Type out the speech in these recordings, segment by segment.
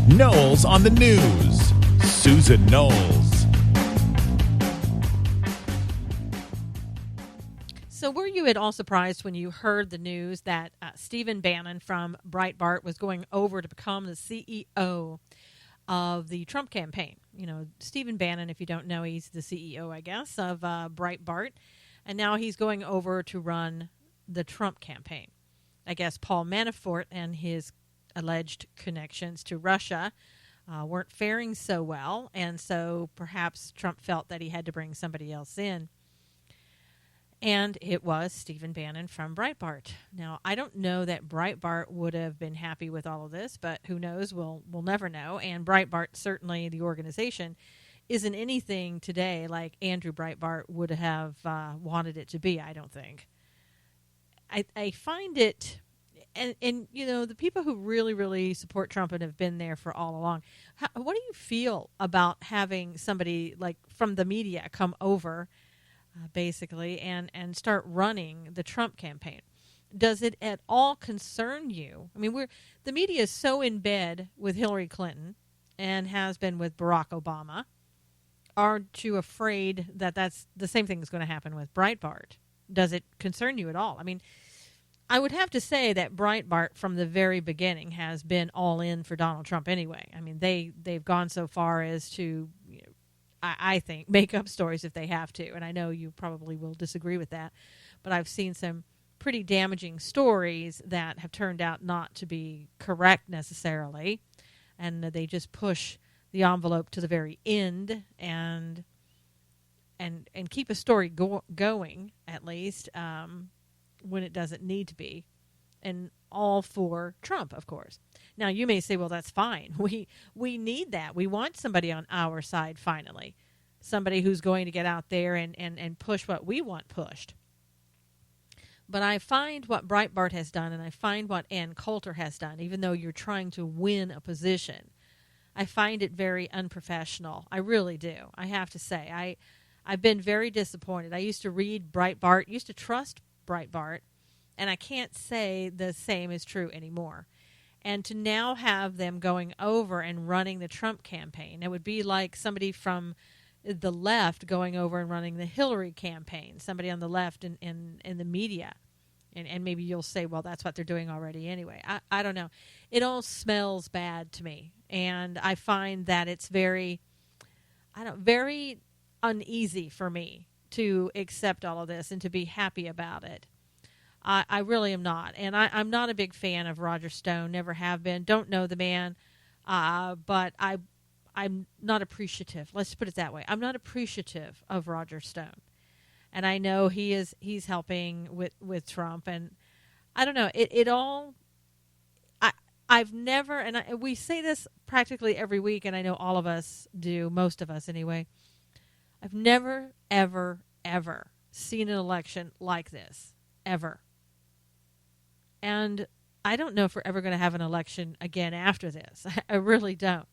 Knowles on the News. Susan Knowles. So were you at all surprised when you heard the news that Stephen Bannon from Breitbart was going over to become the CEO of the Trump campaign? You know, Stephen Bannon, if you don't know, he's the CEO, I guess, of Breitbart. And now he's going over to run the Trump campaign. I guess Paul Manafort and his alleged connections to Russia weren't faring so well. And so perhaps Trump felt that he had to bring somebody else in. And it was Stephen Bannon from Breitbart. Now, I don't know that Breitbart would have been happy with all of this, but who knows? We'll never know. And Breitbart, certainly the organization, isn't anything today like Andrew Breitbart would have wanted it to be, I don't think. I find it, and you know, the people who really, really support Trump and have been there for all along, what do you feel about having somebody like from the media come over basically, and start running the Trump campaign? Does it at all concern you? I mean, the media is so in bed with Hillary Clinton and has been with Barack Obama. Aren't you afraid that that's the same thing is going to happen with Breitbart? Does it concern you at all? I mean, I would have to say that Breitbart from the very beginning has been all in for Donald Trump anyway. I mean, they've gone so far as to, you know, I think, make up stories if they have to. And I know you probably will disagree with that. But I've seen some pretty damaging stories that have turned out not to be correct necessarily. And they just push the envelope to the very end and keep a story going, at least, when it doesn't need to be. And all for Trump, of course. Now, you may say, well, that's fine. We need that. We want somebody on our side finally. Somebody who's going to get out there and push what we want pushed. But I find what Breitbart has done, and I find what Ann Coulter has done, even though you're trying to win a position, I find it very unprofessional. I really do. I have to say. I've been very disappointed. I used to read Breitbart, used to trust Breitbart, and I can't say the same is true anymore. And to now have them going over and running the Trump campaign, it would be like somebody from the left going over and running the Hillary campaign, somebody on the left in the media. And maybe you'll say, well, that's what they're doing already anyway. I don't know. It all smells bad to me. And I find that it's very uneasy for me to accept all of this and to be happy about it. I really am not. And I'm not a big fan of Roger Stone, never have been. Don't know the man, but I'm not appreciative. Let's put it that way. I'm not appreciative of Roger Stone. And I know he's helping with Trump. And I don't know. It all... I've never, and we say this practically every week, and I know all of us do, most of us anyway. I've never, ever, ever seen an election like this, ever. And I don't know if we're ever going to have an election again after this. I really don't.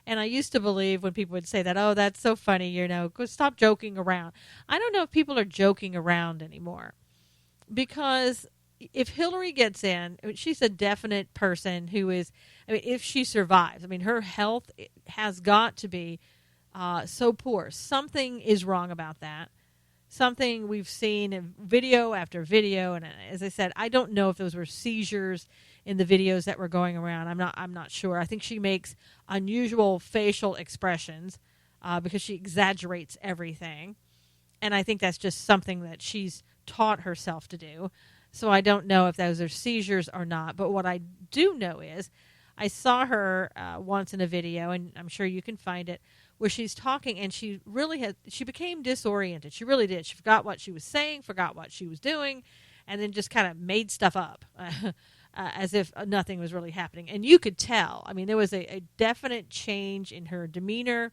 And I used to believe when people would say that, oh, that's so funny, you know, stop joking around. I don't know if people are joking around anymore. Because if Hillary gets in, she's a definite person who is, I mean, if she survives, I mean, her health has got to be so poor. Something is wrong about that. Something we've seen in video after video. And as I said, I don't know if those were seizures in the videos that were going around. I'm not sure. I think she makes unusual facial expressions because she exaggerates everything. And I think that's just something that she's taught herself to do. So I don't know if those are seizures or not. But what I do know is I saw her once in a video, and I'm sure you can find it, where she's talking, and she became disoriented. She really did. She forgot what she was saying, forgot what she was doing, and then just kind of made stuff up as if nothing was really happening. And you could tell. I mean, there was a definite change in her demeanor,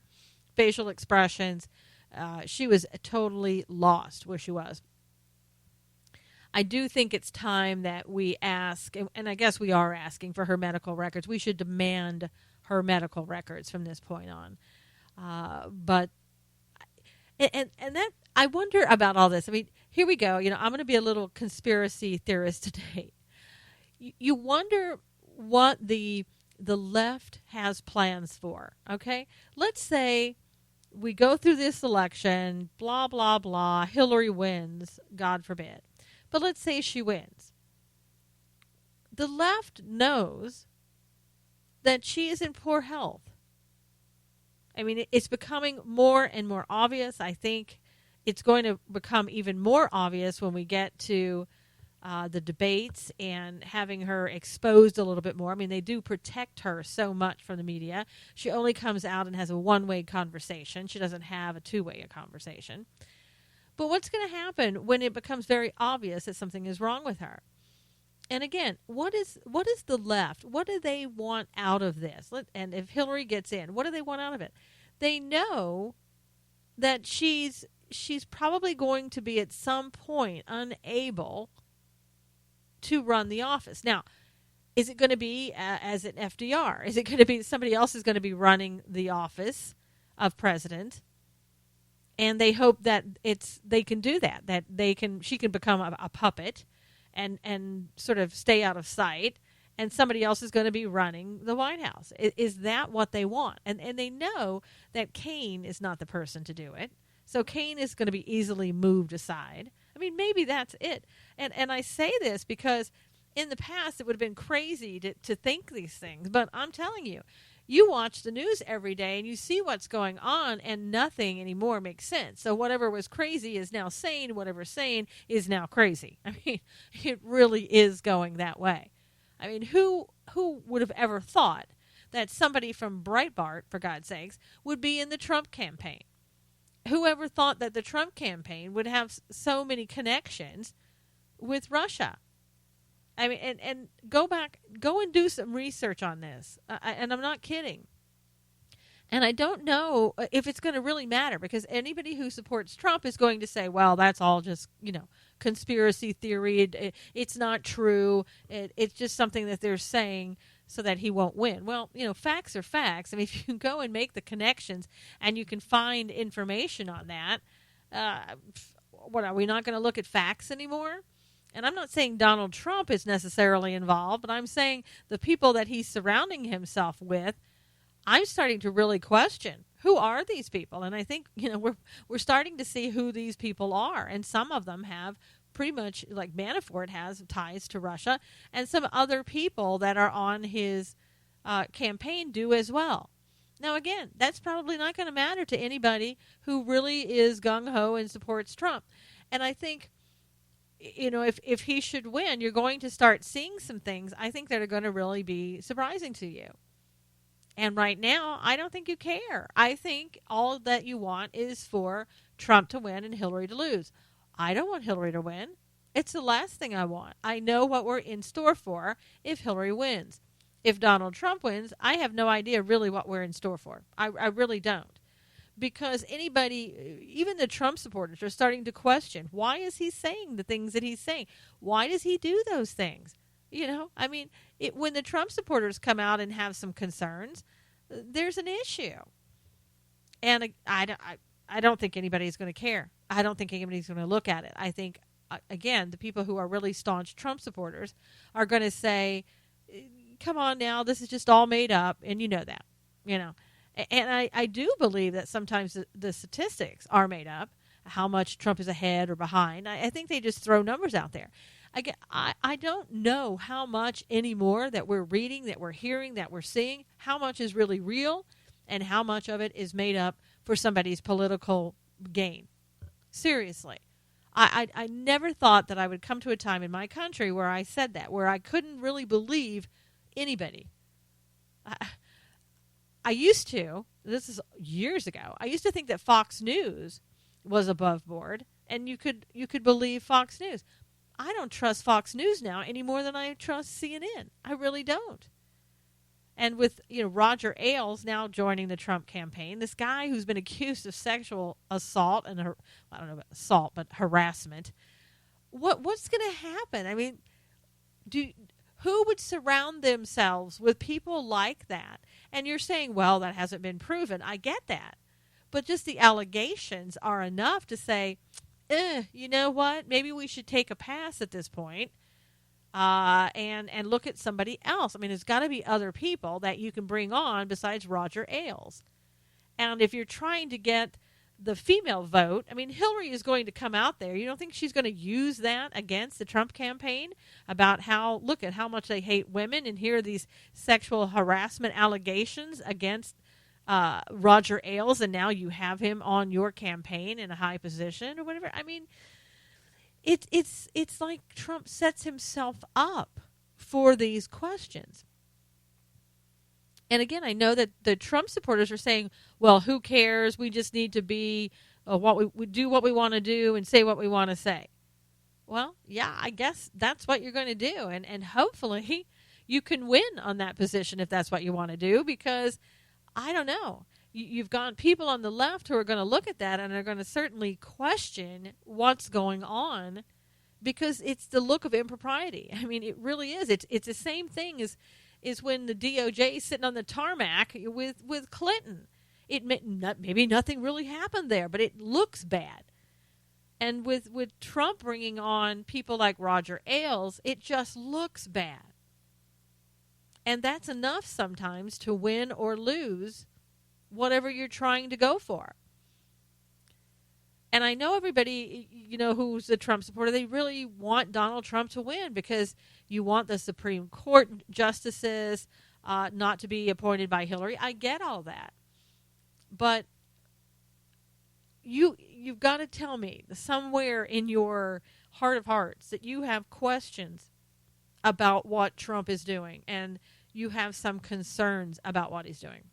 facial expressions. She was totally lost where she was. I do think it's time that we ask, and I guess we are asking for her medical records. We should demand her medical records from this point on. But that I wonder about all this. I mean, here we go. You know, I'm going to be a little conspiracy theorist today. You wonder what the the left has plans for. Okay? Let's say we go through this election, blah, blah, blah, Hillary wins, God forbid. But let's say she wins. The left knows that she is in poor health. I mean, it's becoming more and more obvious. I think it's going to become even more obvious when we get to the debates and having her exposed a little bit more. I mean, they do protect her so much from the media. She only comes out and has a one-way conversation. She doesn't have a two-way conversation. But what's going to happen when it becomes very obvious that something is wrong with her? And again, what is the left? What do they want out of this? And if Hillary gets in, what do they want out of it? They know that she's probably going to be at some point unable to run the office. Now, is it going to be as an FDR? Is it going to be somebody else is going to be running the office of president? And they hope that they can do that she can become a puppet and sort of stay out of sight, and somebody else is going to be running the White House. Is that what they want? And they know that Kaine is not the person to do it. So Kaine is going to be easily moved aside. I mean, maybe that's it. And I say this because in the past it would have been crazy to think these things. But I'm telling you, you watch the news every day and you see what's going on, and nothing anymore makes sense. So whatever was crazy is now sane. Whatever's sane is now crazy. I mean, it really is going that way. I mean, who would have ever thought that somebody from Breitbart, for God's sakes, would be in the Trump campaign? Whoever thought that the Trump campaign would have so many connections with Russia? I mean, and go and do some research on this. And I'm not kidding. And I don't know if it's going to really matter, because anybody who supports Trump is going to say, well, that's all just, conspiracy theory. It's not true. It's just something that they're saying so that he won't win. Well, facts are facts. I mean, if you can go and make the connections and you can find information on that, what, are we not going to look at facts anymore? And I'm not saying Donald Trump is necessarily involved, but I'm saying the people that he's surrounding himself with, I'm starting to really question, who are these people? And I think, we're starting to see who these people are. And some of them have pretty much, like Manafort has ties to Russia, and some other people that are on his campaign do as well. Now, again, that's probably not going to matter to anybody who really is gung-ho and supports Trump. And I think, if he should win, you're going to start seeing some things, I think, that are going to really be surprising to you. And right now, I don't think you care. I think all that you want is for Trump to win and Hillary to lose. I don't want Hillary to win. It's the last thing I want. I know what we're in store for if Hillary wins. If Donald Trump wins, I have no idea really what we're in store for. I really don't. Because anybody, even the Trump supporters, are starting to question, why is he saying the things that he's saying? Why does he do those things? When the Trump supporters come out and have some concerns, there's an issue. And I don't think anybody's going to care. I don't think anybody's going to look at it. I think, again, the people who are really staunch Trump supporters are going to say, come on now, this is just all made up, and you know that. And I do believe that sometimes the statistics are made up, how much Trump is ahead or behind. I think they just throw numbers out there. Again, I don't know how much anymore that we're reading, that we're hearing, that we're seeing, how much is really real and how much of it is made up for somebody's political gain. Seriously. I never thought that I would come to a time in my country where I said that, where I couldn't really believe anybody. I used to, this is years ago, I used to think that Fox News was above board, and you could believe Fox News. I don't trust Fox News now any more than I trust CNN. I really don't. And with Roger Ailes now joining the Trump campaign, this guy who's been accused of sexual assault and I don't know about assault, but harassment. What's going to happen? I mean, who would surround themselves with people like that? And you're saying, well, that hasn't been proven. I get that. But just the allegations are enough to say, you know what? Maybe we should take a pass at this point. and look at somebody else. I mean, there's got to be other people that you can bring on besides Roger Ailes. And if you're trying to get the female vote, I mean, Hillary is going to come out there. You don't think she's going to use that against the Trump campaign about look at how much they hate women, and here are these sexual harassment allegations against Roger Ailes, and now you have him on your campaign in a high position or whatever. I mean, it's like Trump sets himself up for these questions. And again, I know that the Trump supporters are saying, well, who cares? We just need to be we do what we want to do and say what we want to say. Well, yeah, I guess that's what you're going to do. And hopefully you can win on that position if that's what you want to do, because I don't know. You've got people on the left who are going to look at that and are going to certainly question what's going on, because it's the look of impropriety. I mean, it really is. It's the same thing is when the DOJ is sitting on the tarmac with Clinton. Maybe nothing really happened there, but it looks bad. And with Trump bringing on people like Roger Ailes, it just looks bad. And that's enough sometimes to win or lose whatever you're trying to go for. And I know everybody, who's a Trump supporter, they really want Donald Trump to win, because you want the Supreme Court justices not to be appointed by Hillary. I get all that. But you've got to tell me somewhere in your heart of hearts that you have questions about what Trump is doing, and you have some concerns about what he's doing.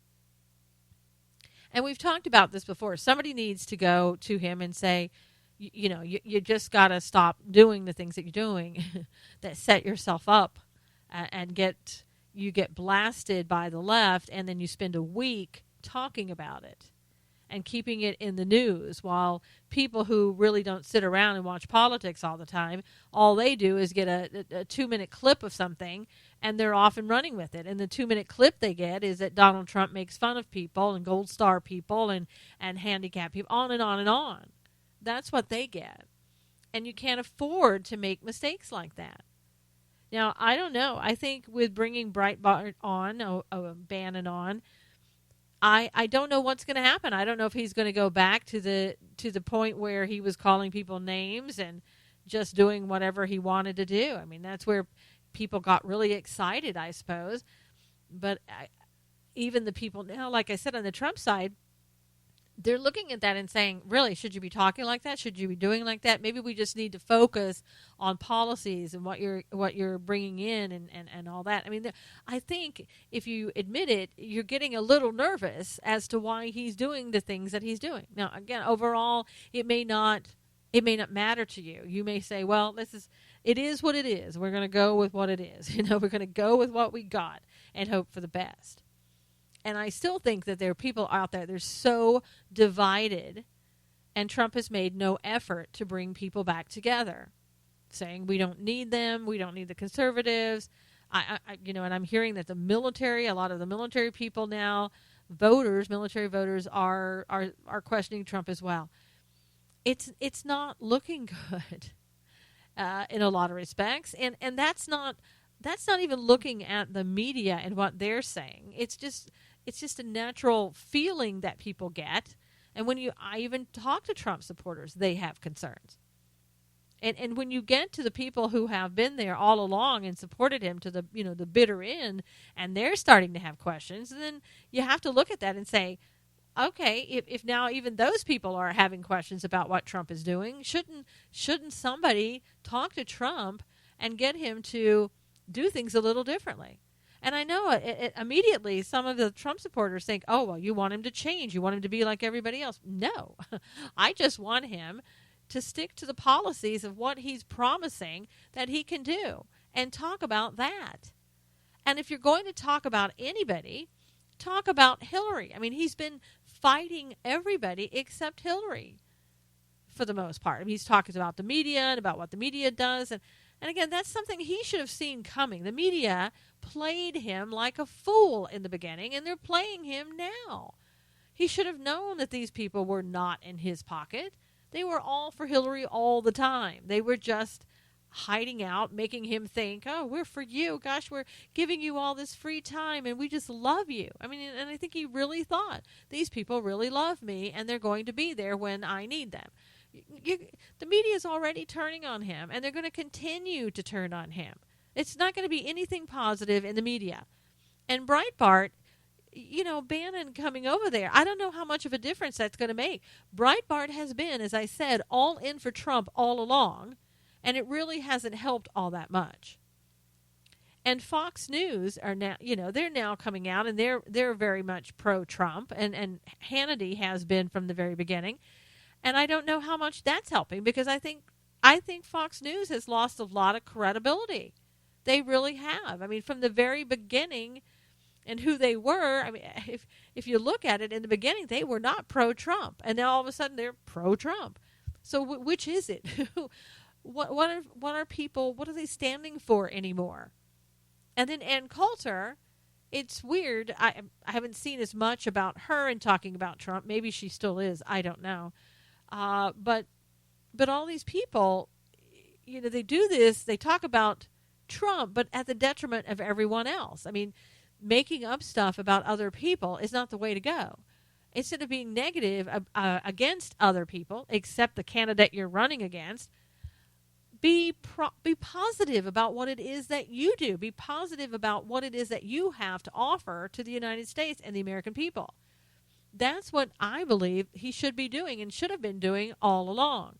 And we've talked about this before. Somebody needs to go to him and say, you just got to stop doing the things that you're doing that set yourself up and get blasted by the left, and then you spend a week talking about it and keeping it in the news, while people who really don't sit around and watch politics all the time, all they do is get a 2-minute clip of something, and they're off and running with it. And the 2-minute clip they get is that Donald Trump makes fun of people and gold star people and handicapped people, on and on and on. That's what they get. And you can't afford to make mistakes like that. Now, I don't know. I think with bringing Breitbart on, Bannon on, I don't know what's going to happen. I don't know if he's going to go back to the point where he was calling people names and just doing whatever he wanted to do. I mean, that's where people got really excited, I suppose. But even the people now, like I said, on the Trump side, they're looking at that and saying, really, should you be talking like that? Should you be doing like that? Maybe we just need to focus on policies and what you're bringing in and all that. I mean, I think if you admit it, you're getting a little nervous as to why he's doing the things that he's doing. Now, again, overall, it may not matter to you. You may say, well, it is what it is. We're going to go with what it is. We're going to go with what we got and hope for the best. And I still think that there are people out there, they're so divided, and Trump has made no effort to bring people back together, saying we don't need them, we don't need the conservatives. And I'm hearing that the military, a lot of the military people now, military voters are questioning Trump as well. It's not looking good in a lot of respects, and that's not even looking at the media and what they're saying. It's just a natural feeling that people get. And I even talk to Trump supporters, they have concerns. And when you get to the people who have been there all along and supported him to the bitter end, and they're starting to have questions, then you have to look at that and say, okay, if now even those people are having questions about what Trump is doing, shouldn't somebody talk to Trump and get him to do things a little differently? And I know immediately some of the Trump supporters think, oh, well, you want him to change. You want him to be like everybody else. No, I just want him to stick to the policies of what he's promising that he can do and talk about that. And if you're going to talk about anybody, talk about Hillary. I mean, he's been fighting everybody except Hillary for the most part. I mean, he's talking about the media and about what the media does. And again, that's something he should have seen coming. The media played him like a fool in the beginning, and they're playing him now. He should have known that these people were not in his pocket. They were all for Hillary all the time. They were just hiding out, making him think, oh, we're for you. Gosh, we're giving you all this free time and we just love you. I mean, and I think he really thought these people really love me and they're going to be there when I need them. The media is already turning on him and they're going to continue to turn on him. It's not going to be anything positive in the media. And Breitbart, Bannon coming over there, I don't know how much of a difference that's going to make. Breitbart has been, as I said, all in for Trump all along, and it really hasn't helped all that much. And Fox News are now, they're now coming out, and they're very much pro-Trump, and Hannity has been from the very beginning. And I don't know how much that's helping, because I think Fox News has lost a lot of credibility. They really have. I mean, from the very beginning, and who they were, I mean, if you look at it in the beginning, they were not pro-Trump, and now all of a sudden they're pro-Trump. So which is it? What are people? What are they standing for anymore? And then Ann Coulter, it's weird. I haven't seen as much about her in talking about Trump. Maybe she still is. I don't know. But all these people, they do this. They talk about Trump, but at the detriment of everyone else. I mean, making up stuff about other people is not the way to go. Instead of being negative against other people, except the candidate you're running against, be positive about what it is that you do. Be positive about what it is that you have to offer to the United States and the American people. That's what I believe he should be doing and should have been doing all along.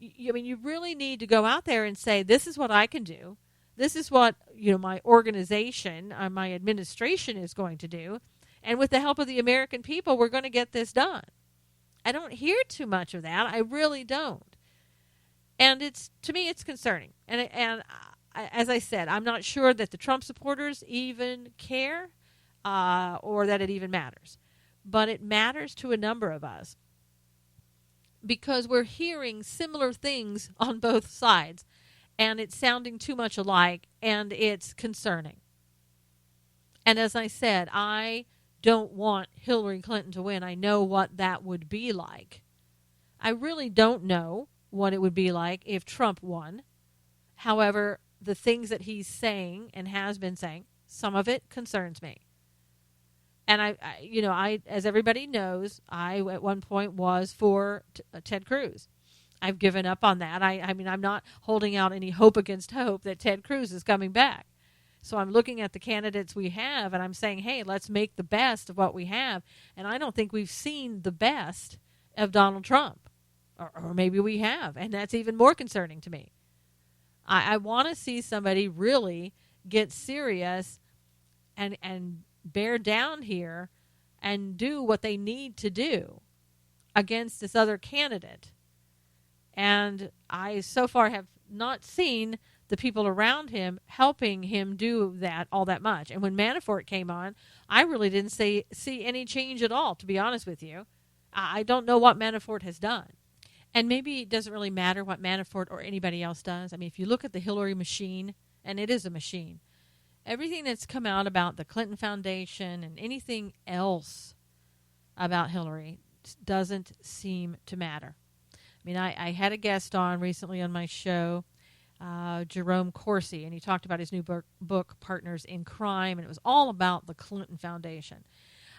I mean, you really need to go out there and say, this is what I can do. This is what, my organization, my administration is going to do. And with the help of the American people, we're going to get this done. I don't hear too much of that. I really don't. And to me, it's concerning. And as I said, I'm not sure that the Trump supporters even care or that it even matters. But it matters to a number of us because we're hearing similar things on both sides. And it's sounding too much alike, and it's concerning. And as I said, I don't want Hillary Clinton to win. I know what that would be like. I really don't know what it would be like if Trump won. However, the things that he's saying and has been saying, some of it concerns me. And I as everybody knows, I at one point was for Ted Cruz. I've given up on that. I mean, I'm not holding out any hope against hope that Ted Cruz is coming back. So I'm looking at the candidates we have, and I'm saying, hey, let's make the best of what we have. And I don't think we've seen the best of Donald Trump. Or maybe we have, and that's even more concerning to me. I want to see somebody really get serious and bear down here and do what they need to do against this other candidate. And I so far have not seen the people around him helping him do that all that much. And when Manafort came on, I really didn't see any change at all, to be honest with you. I don't know what Manafort has done. And maybe it doesn't really matter what Manafort or anybody else does. I mean, if you look at the Hillary machine, and it is a machine, everything that's come out about the Clinton Foundation and anything else about Hillary doesn't seem to matter. I mean, I had a guest on recently on my show, Jerome Corsi, and he talked about his new book, Partners in Crime, and it was all about the Clinton Foundation.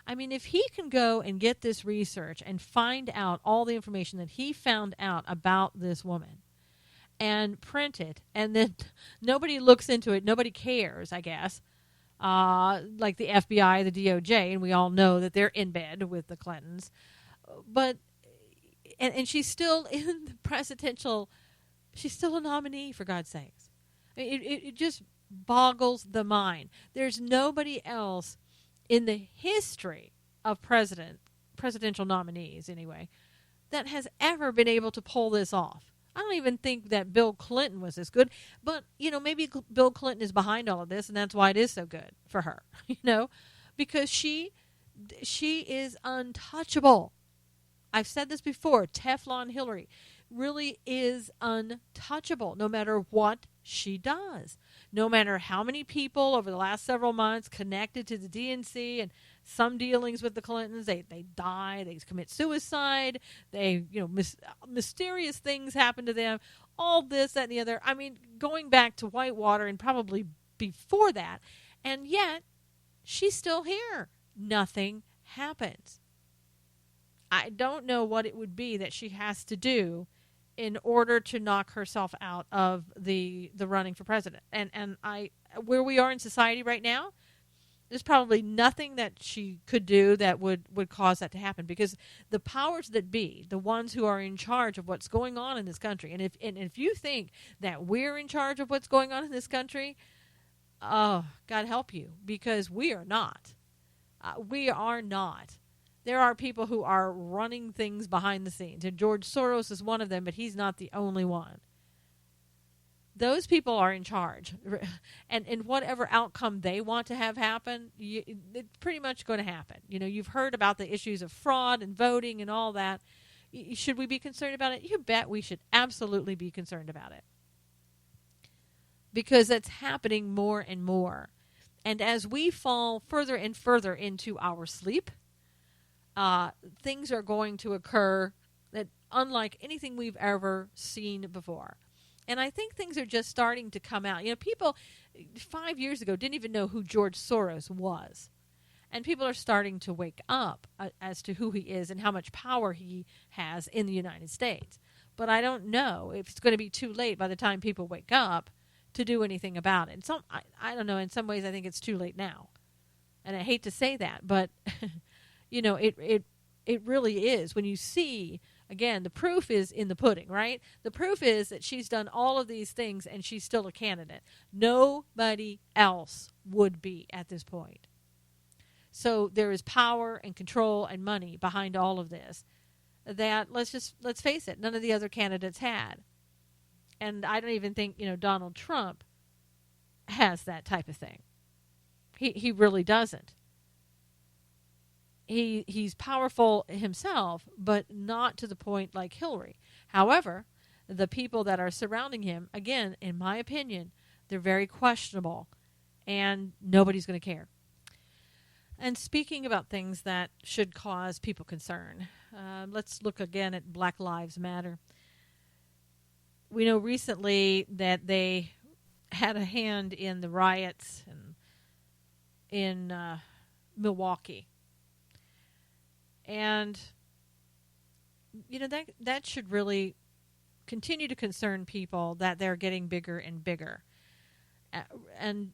I mean, if he can go and get this research and find out all the information that he found out about this woman and print it, and then nobody looks into it, nobody cares, I guess, like the FBI, the DOJ, and we all know that they're in bed with the Clintons. But and she's still in the presidential, she's still a nominee, for God's sakes. I mean, it just boggles the mind. There's nobody else in the history of presidential nominees, anyway, that has ever been able to pull this off. I don't even think that Bill Clinton was as good, but, maybe Bill Clinton is behind all of this, and that's why it is so good for her, because she is untouchable. I've said this before, Teflon Hillary really is untouchable no matter what she does. No matter how many people over the last several months connected to the DNC and some dealings with the Clintons, they die, they commit suicide, they, mysterious things happen to them. all this, that, and the other. I mean, going back to Whitewater and probably before that. And yet, she's still here. Nothing happens. I don't know what it would be that she has to do in order to knock herself out of the running for president. And where we are in society right now, there's probably nothing that she could do that would cause that to happen, because the powers that be, the ones who are in charge of what's going on in this country, and if you think that we're in charge of what's going on in this country, oh, God help you, because we are not. We are not. There are people who are running things behind the scenes, and George Soros is one of them, but he's not the only one. Those people are in charge, and whatever outcome they want to have happen, it's pretty much going to happen. You know, you've heard about the issues of fraud and voting and all that. Should we be concerned about it? You bet we should absolutely be concerned about it, because that's happening more and more. And as we fall further and further into our sleep, things are going to occur that unlike anything we've ever seen before. And I think things are just starting to come out. You know, people 5 years ago didn't even know who George Soros was. And people are starting to wake up as to who he is and how much power he has in the United States. But I don't know if it's going to be too late by the time people wake up to do anything about it. And I don't know, in some ways I think it's too late now. And I hate to say that, but you know, it really is. When you see, again, the proof is in the pudding, right? The proof is that she's done all of these things and she's still a candidate. Nobody else would be at this point. So there is power and control and money behind all of this that, let's face it, none of the other candidates had. And I don't even think, you know, Donald Trump has that type of thing. He really doesn't. He's powerful himself, but not to the point like Hillary. However, the people that are surrounding him, again, in my opinion, they're very questionable, and nobody's going to care. And speaking about things that should cause people concern, let's look again at Black Lives Matter. We know recently that they had a hand in the riots in Milwaukee. And, you know, that should really continue to concern people, that they're getting bigger and bigger. And,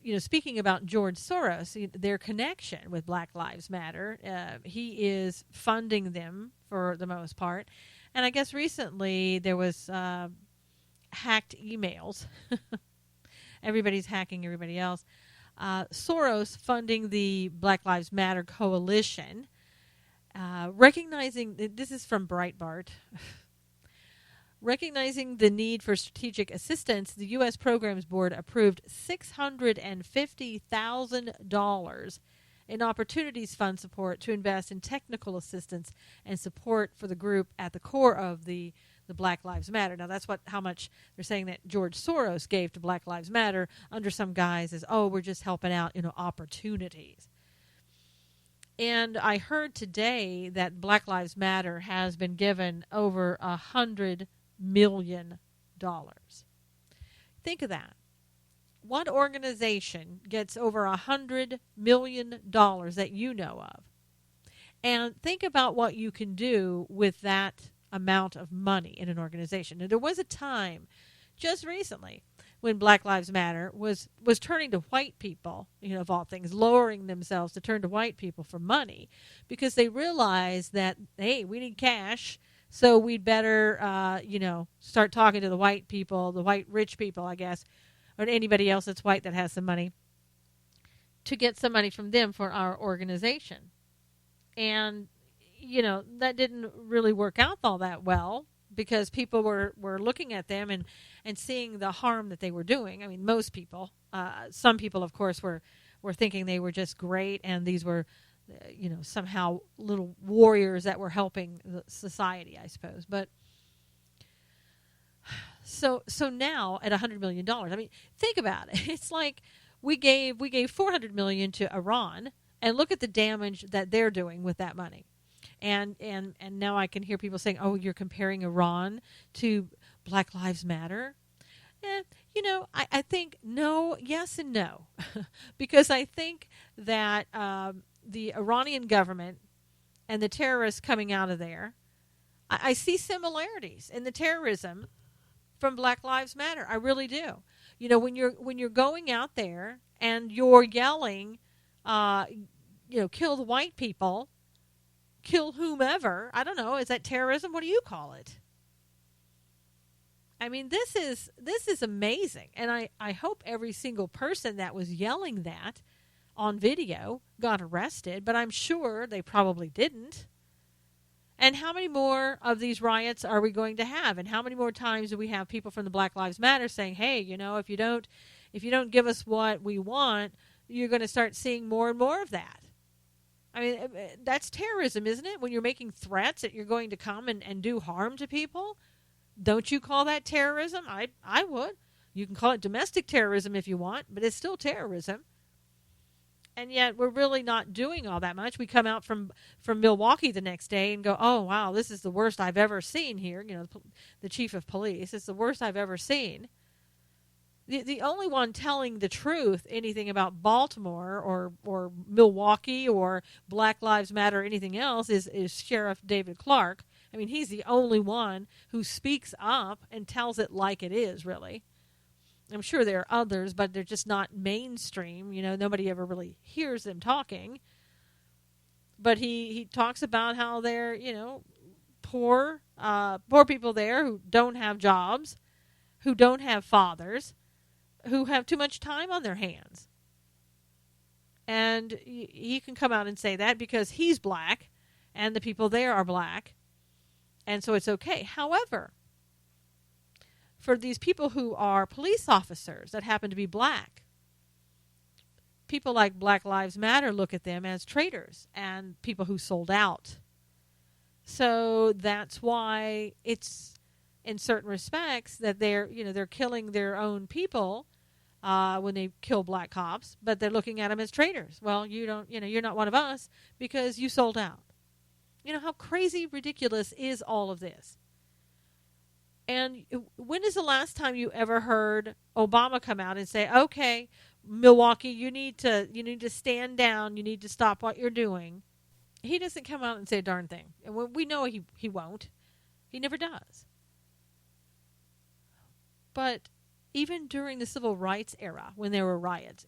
you know, speaking about George Soros, their connection with Black Lives Matter, he is funding them for the most part. And I guess recently there was hacked emails. Everybody's hacking everybody else. Soros funding the Black Lives Matter coalition. Recognizing, this is from Breitbart, recognizing the need for strategic assistance, the U.S. Programs Board approved $650,000 in Opportunities Fund support to invest in technical assistance and support for the group at the core of the Black Lives Matter. Now, that's how much they're saying that George Soros gave to Black Lives Matter under some guise as, oh, we're just helping out, you know, opportunities. And I heard today that Black Lives Matter has been given over $100 million. Think of that. What organization gets over $100 million that you know of? And think about what you can do with that amount of money in an organization. And there was a time just recently when Black Lives Matter was turning to white people, you know, of all things, lowering themselves to turn to white people for money, because they realized that, hey, we need cash, so we'd better, you know, start talking to the white people, the white rich people, I guess, or anybody else that's white that has some money, to get some money from them for our organization. And, you know, that didn't really work out all that well, because people were looking at them and seeing the harm that they were doing. I mean, most people, some people, of course, were thinking they were just great, and these were, you know, somehow little warriors that were helping the society, I suppose. But so now at $100 million, I mean, think about it. It's like we gave $400 million to Iran, and look at the damage that they're doing with that money. And now I can hear people saying, oh, you're comparing Iran to Black Lives Matter? I think no, yes, and no. Because I think that the Iranian government and the terrorists coming out of there, I see similarities in the terrorism from Black Lives Matter. I really do. When you're going out there and you're yelling, kill the white people, kill whomever. I don't know. Is that terrorism? What do you call it? I mean, this is amazing. And I hope every single person that was yelling that on video got arrested, but I'm sure they probably didn't. And how many more of these riots are we going to have? And how many more times do we have people from the Black Lives Matter saying, hey, if you don't give us what we want, you're going to start seeing more and more of that. I mean, that's terrorism, isn't it? When you're making threats that you're going to come and do harm to people. Don't you call that terrorism? I would. You can call it domestic terrorism if you want, but it's still terrorism. And yet we're really not doing all that much. We come out from Milwaukee the next day and go, oh, wow, this is the worst I've ever seen here. The chief of police, it's the worst I've ever seen. The only one telling the truth, anything about Baltimore or Milwaukee or Black Lives Matter or anything else is Sheriff David Clark. I mean, he's the only one who speaks up and tells it like it is, really. I'm sure there are others, but they're just not mainstream. Nobody ever really hears them talking. But he talks about how they're, poor people there who don't have jobs, who don't have fathers, who have too much time on their hands. And he can come out and say that because he's black and the people there are black. And so it's okay. However, for these people who are police officers that happen to be black, people like Black Lives Matter look at them as traitors and people who sold out. So that's why it's, in certain respects, that they're killing their own people when they kill black cops, but they're looking at them as traitors. Well, you're not one of us because you sold out. How crazy ridiculous is all of this? And when is the last time you ever heard Obama come out and say, okay, Milwaukee, you need to stand down, you need to stop what you're doing? He doesn't come out and say a darn thing. And we know he won't. He never does. But even during the civil rights era, when there were riots,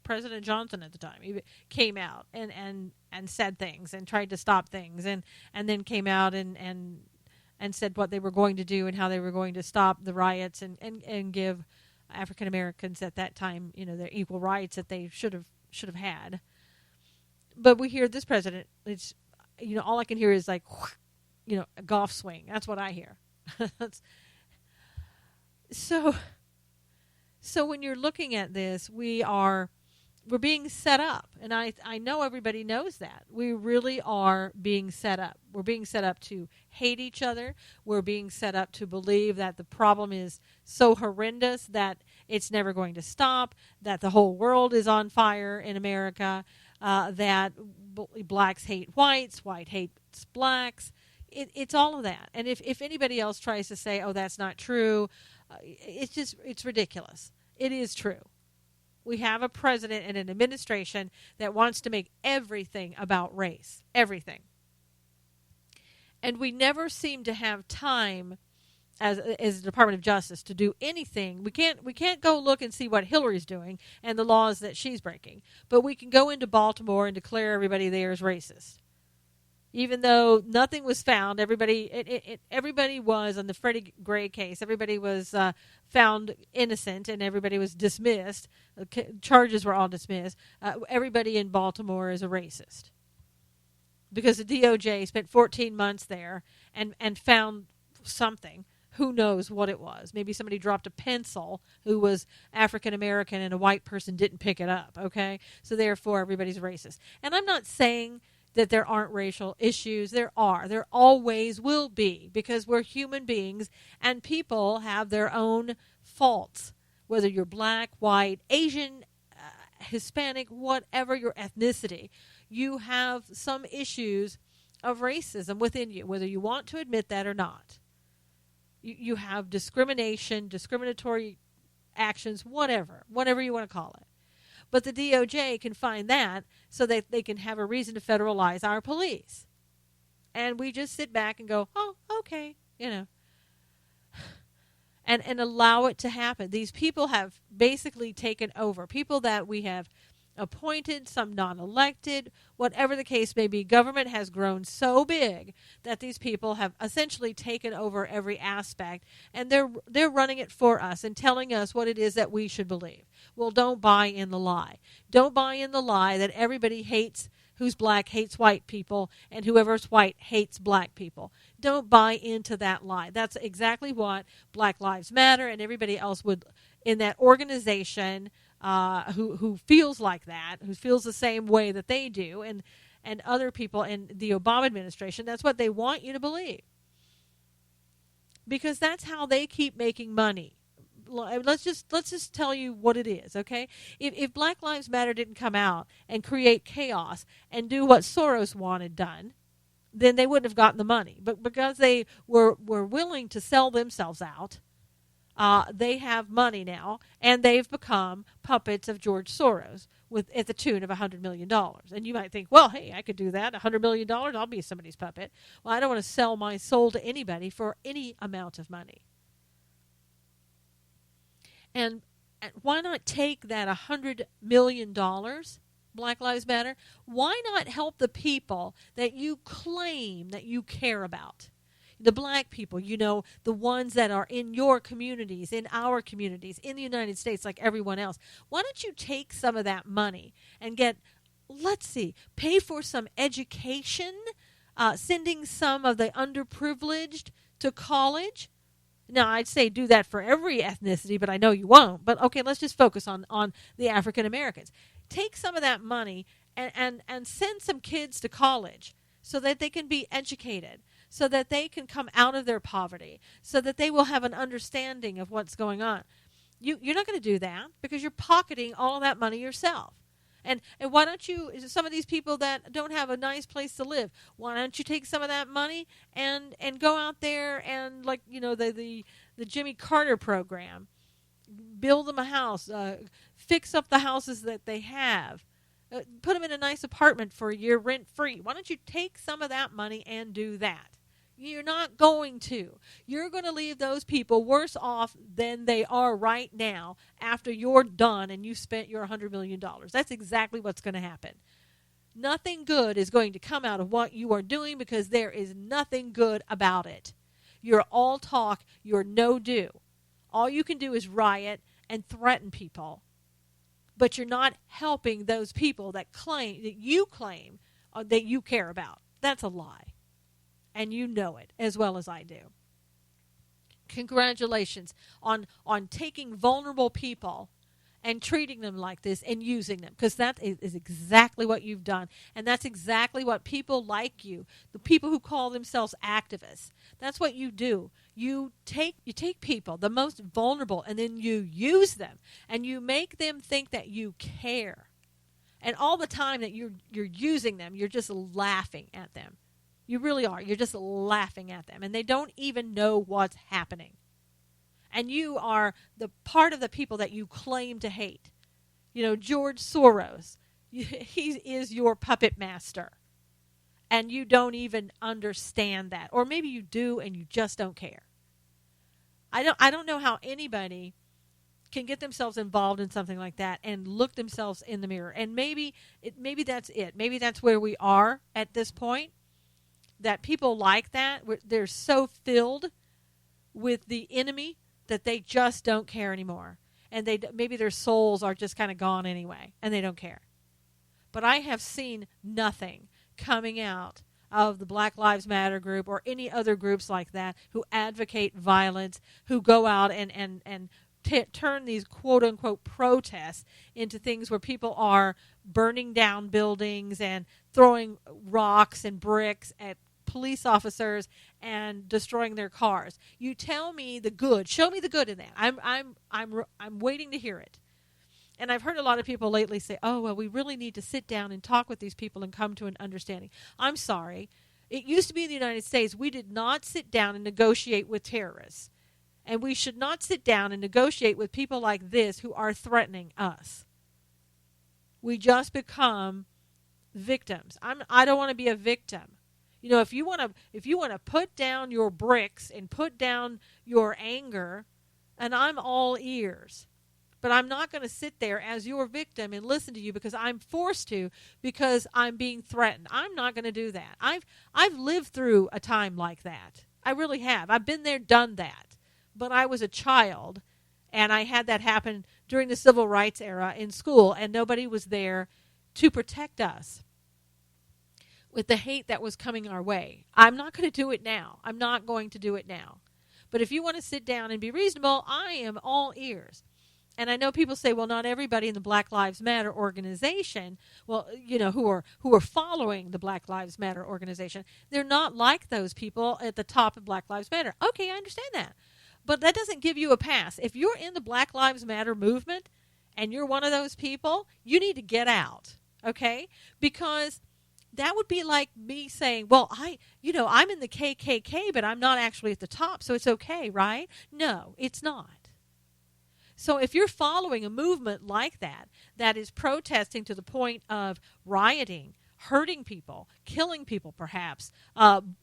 President Johnson at the time, he came out and said things and tried to stop things and then came out and said what they were going to do and how they were going to stop the riots and give African Americans at that time, their equal rights that they should have had. But we hear this president, it's all I can hear is like, a golf swing. That's what I hear. So when you're looking at this, we're being set up, and I know everybody knows that. We really are being set up. We're being set up to hate each other. We're being set up to believe that the problem is so horrendous that it's never going to stop, that the whole world is on fire in America, that blacks hate whites, white hates blacks. It's all of that. And if anybody else tries to say, oh, that's not true, it's ridiculous. It is true. We have a president and an administration that wants to make everything about race. Everything. And we never seem to have time as the Department of Justice to do anything. We can't go look and see what Hillary's doing and the laws that she's breaking. But we can go into Baltimore and declare everybody there is racist. Even though nothing was found, everybody was, on the Freddie Gray case, everybody was found innocent and everybody was dismissed. Charges were all dismissed. Everybody in Baltimore is a racist. Because the DOJ spent 14 months there and found something. Who knows what it was? Maybe somebody dropped a pencil who was African American and a white person didn't pick it up, okay? So therefore everybody's racist. And I'm not saying that there aren't racial issues. There are. There always will be, because we're human beings and people have their own faults. Whether you're black, white, Asian, Hispanic, whatever your ethnicity, you have some issues of racism within you, whether you want to admit that or not. You have discrimination, discriminatory actions, whatever you want to call it. But the DOJ can find that so that they can have a reason to federalize our police. And we just sit back and go, oh, okay, and allow it to happen. These people have basically taken over. People that we have appointed, some non-elected, whatever the case may be. Government has grown so big that these people have essentially taken over every aspect, and they're running it for us and telling us what it is that we should believe. Well, don't buy in the lie. Don't buy in the lie that everybody who's black hates white people, and whoever's white hates black people. Don't buy into that lie. That's exactly what Black Lives Matter and everybody else would in that organization who feels like that, who feels the same way that they do, and other people in the Obama administration, that's what they want you to believe. Because that's how they keep making money. Let's just tell you what it is, okay? If Black Lives Matter didn't come out and create chaos and do what Soros wanted done, then they wouldn't have gotten the money. But because they were willing to sell themselves out, they have money now, and they've become puppets of George Soros at the tune of $100 million. And you might think, well, hey, I could do that. $100 million, I'll be somebody's puppet. Well, I don't want to sell my soul to anybody for any amount of money. And why not take that $100 million, Black Lives Matter? Why not help the people that you claim that you care about? The black people, the ones that are in your communities, in our communities, in the United States, like everyone else. Why don't you take some of that money and pay for some education, sending some of the underprivileged to college? Now, I'd say do that for every ethnicity, but I know you won't. But okay, let's just focus on the African Americans. Take some of that money and send some kids to college so that they can be educated, so that they can come out of their poverty, so that they will have an understanding of what's going on. You're not going to do that because you're pocketing all of that money yourself. And why don't you, some of these people that don't have a nice place to live, why don't you take some of that money and go out there and, like, the Jimmy Carter program, build them a house, fix up the houses that they have, put them in a nice apartment for a year rent-free. Why don't you take some of that money and do that? You're not going to. You're going to leave those people worse off than they are right now after you're done and you spent your $100 million. That's exactly what's going to happen. Nothing good is going to come out of what you are doing because there is nothing good about it. You're all talk. You're no do. All you can do is riot and threaten people. But you're not helping those people that you claim that you care about. That's a lie. And you know it as well as I do. Congratulations on taking vulnerable people and treating them like this and using them, because that is exactly what you've done. And that's exactly what people like you, the people who call themselves activists, that's what you do. You take people, the most vulnerable, and then you use them and you make them think that you care. And all the time that you're using them, you're just laughing at them. You really are. You're just laughing at them. And they don't even know what's happening. And you are the part of the people that you claim to hate. George Soros, he is your puppet master. And you don't even understand that. Or maybe you do and you just don't care. I don't know how anybody can get themselves involved in something like that and look themselves in the mirror. And maybe that's it. Maybe that's where we are at this point. That people like that, they're so filled with the enemy that they just don't care anymore. And maybe their souls are just kind of gone anyway, and they don't care. But I have seen nothing coming out of the Black Lives Matter group or any other groups like that who advocate violence, who go out and turn these quote-unquote protests into things where people are burning down buildings and throwing rocks and bricks at police officers and destroying their cars. You tell me the good. Show me the good in that. I'm waiting to hear it. And I've heard a lot of people lately say, "Oh, well, we really need to sit down and talk with these people and come to an understanding." I'm sorry. It used to be in the United States, we did not sit down and negotiate with terrorists. And we should not sit down and negotiate with people like this who are threatening us. We just become victims. I don't want to be a victim. You know, if you want to put down your bricks and put down your anger, and I'm all ears. But I'm not going to sit there as your victim and listen to you because I'm forced to, because I'm being threatened. I'm not going to do that. I've lived through a time like that. I really have. I've been there, done that. But I was a child, and I had that happen during the civil rights era in school, and nobody was there to protect us with the hate that was coming our way. I'm not going to do it now. I'm not going to do it now. But if you want to sit down and be reasonable, I am all ears. And I know people say, well, not everybody in the Black Lives Matter organization, well, you know, who are following the Black Lives Matter organization, they're not like those people at the top of Black Lives Matter. Okay, I understand that. But that doesn't give you a pass. If you're in the Black Lives Matter movement and you're one of those people, you need to get out, okay? Because that would be like me saying, well, I'm in the KKK, but I'm not actually at the top, so it's okay, right? No, it's not. So if you're following a movement like that is protesting to the point of rioting, hurting people, killing people perhaps,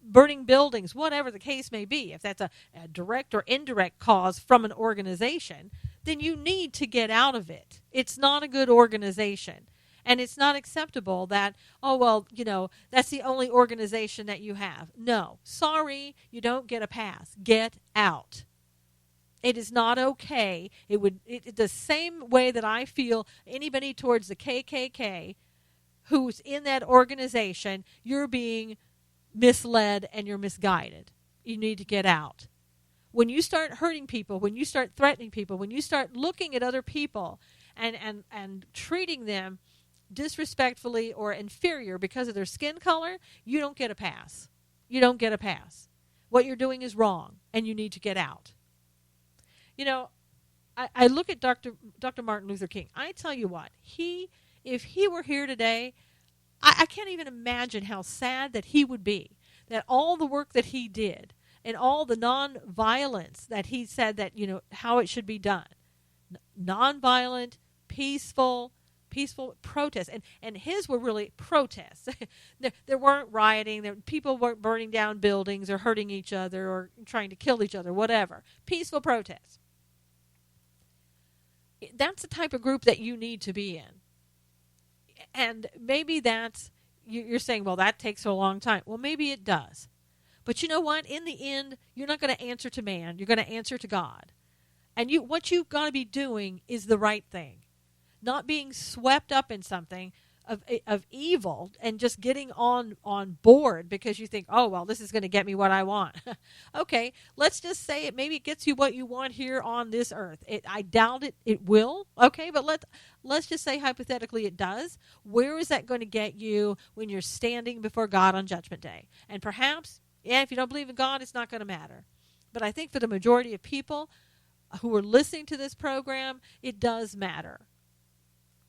burning buildings, whatever the case may be, if that's a direct or indirect cause from an organization, then you need to get out of it. It's not a good organization. And it's not acceptable that, oh, well, you know, that's the only organization that you have. No, sorry, you don't get a pass. Get out. It is not okay. The same way that I feel anybody towards the KKK who's in that organization, you're being misled and you're misguided. You need to get out. When you start hurting people, when you start threatening people, when you start looking at other people and treating them disrespectfully or inferior because of their skin color, you don't get a pass. You don't get a pass. What you're doing is wrong, and you need to get out. You know, I look at Dr. Martin Luther King. I tell you what, if he were here today, I can't even imagine how sad that he would be, that all the work that he did and all the non-violence that he said that, you know, how it should be done. Non-violent, peaceful protests. And his were really protests. There weren't rioting. People weren't burning down buildings or hurting each other or trying to kill each other, whatever. Peaceful protests. That's the type of group that you need to be in. And maybe you're saying, well, that takes a long time. Well, maybe it does. But you know what? In the end, you're not going to answer to man. You're going to answer to God. And what you've got to be doing is the right thing. Not being swept up in something of evil and just getting on board because you think, oh, well, this is going to get me what I want. Okay, let's just say maybe it gets you what you want here on this earth. I doubt it will, okay, but let's just say hypothetically it does. Where is that going to get you when you're standing before God on Judgment Day? And perhaps, if you don't believe in God, it's not going to matter. But I think for the majority of people who are listening to this program, it does matter.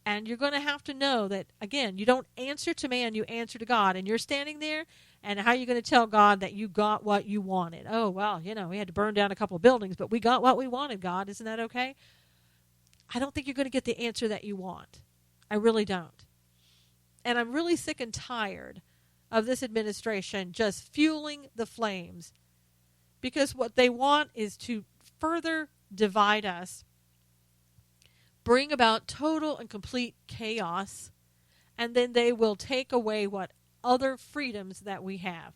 And you're going to have to know that, again, you don't answer to man, you answer to God. And you're standing there, and how are you going to tell God that you got what you wanted? Oh, well, we had to burn down a couple of buildings, but we got what we wanted, God. Isn't that okay? I don't think you're going to get the answer that you want. I really don't. And I'm really sick and tired of this administration just fueling the flames, because what they want is to further divide us, bring about total and complete chaos, and then they will take away what other freedoms that we have.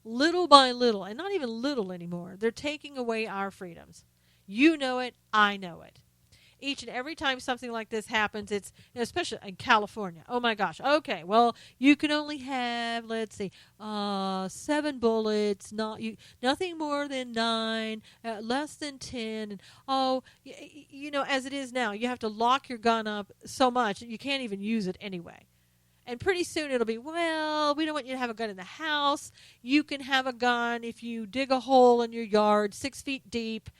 Little by little, and not even little anymore, they're taking away our freedoms. You know it, I know it. Each and every time something like this happens, it's, especially in California, oh my gosh, okay, well, you can only have, 7 bullets, nothing more than 9, less than 10, and as it is now, you have to lock your gun up so much that you can't even use it anyway. And pretty soon it'll be, well, we don't want you to have a gun in the house. You can have a gun if you dig a hole in your yard 6 feet deep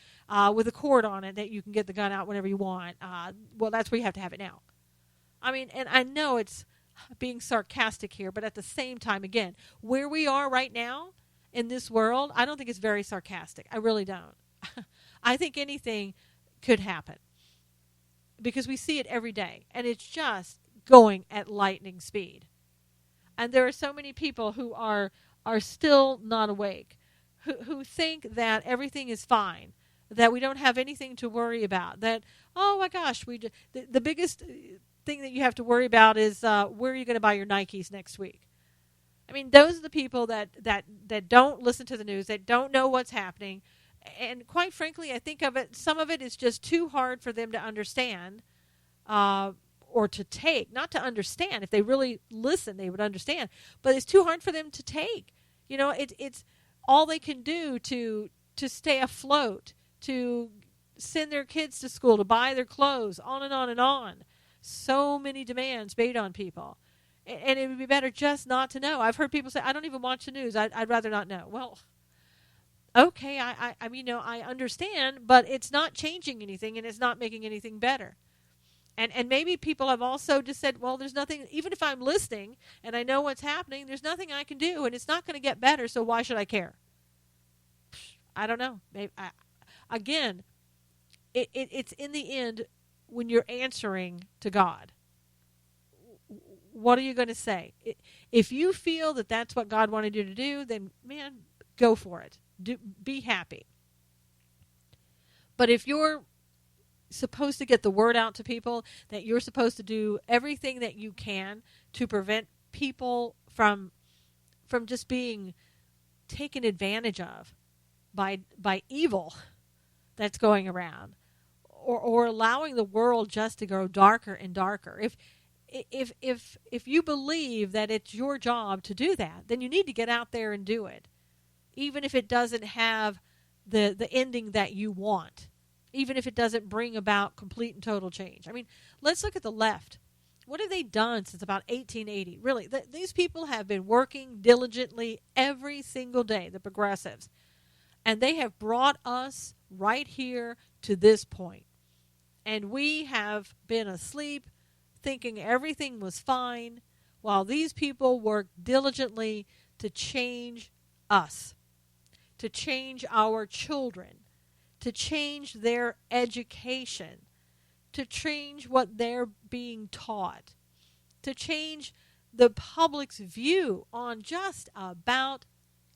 with a cord on it that you can get the gun out whenever you want. Well, that's where you have to have it now. I mean, and I know it's being sarcastic here, but at the same time, again, where we are right now in this world, I don't think it's very sarcastic. I really don't. I think anything could happen because we see it every day, and it's just going at lightning speed. And there are so many people who are still not awake, who think that everything is fine, that we don't have anything to worry about, that, oh my gosh, the biggest thing that you have to worry about is where are you going to buy your Nikes next week? I mean, those are the people that don't listen to the news, that don't know what's happening. And quite frankly, I think some of it is just too hard for them to understand or to take. Not to understand. If they really listen, they would understand. But it's too hard for them to take. You know, it's all they can do to stay afloat, to send their kids to school, to buy their clothes, on and on and on. So many demands made on people. And it would be better just not to know. I've heard people say, I don't even watch the news. I'd rather not know. Well, okay, I mean, I understand, but it's not changing anything, and it's not making anything better. And maybe people have also just said, well, there's nothing, even if I'm listening and I know what's happening, there's nothing I can do, and it's not going to get better, so why should I care? I don't know. Maybe, again, it's in the end when you're answering to God. What are you going to say? If you feel that that's what God wanted you to do, then, man, go for it. Be happy. But if you're supposed to get the word out to people, that you're supposed to do everything that you can to prevent people from just being taken advantage of by evil that's going around, or allowing the world just to grow darker and darker. If you believe that it's your job to do that, then you need to get out there and do it, even if it doesn't have the ending that you want, even if it doesn't bring about complete and total change. I mean, let's look at the left. What have they done since about 1880? Really, these people have been working diligently every single day, the progressives, and they have brought us right here to this point. And we have been asleep, thinking everything was fine, while these people work diligently to change us, to change our children, to change their education, to change what they're being taught, to change the public's view on just about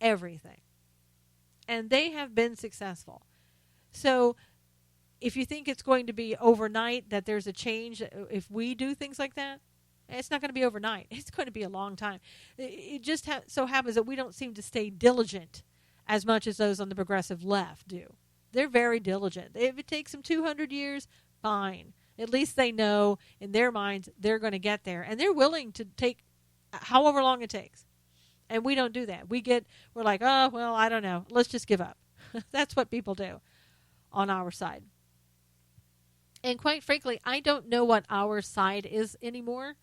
everything. And they have been successful. So if you think it's going to be overnight that there's a change, if we do things like that, it's not going to be overnight. It's going to be a long time. It just so happens that we don't seem to stay diligent as much as those on the progressive left do. They're very diligent. If it takes them 200 years, fine. At least they know in their minds they're going to get there. And they're willing to take however long it takes. And we don't do that. We're like, oh, well, I don't know. Let's just give up. That's what people do on our side. And quite frankly, I don't know what our side is anymore.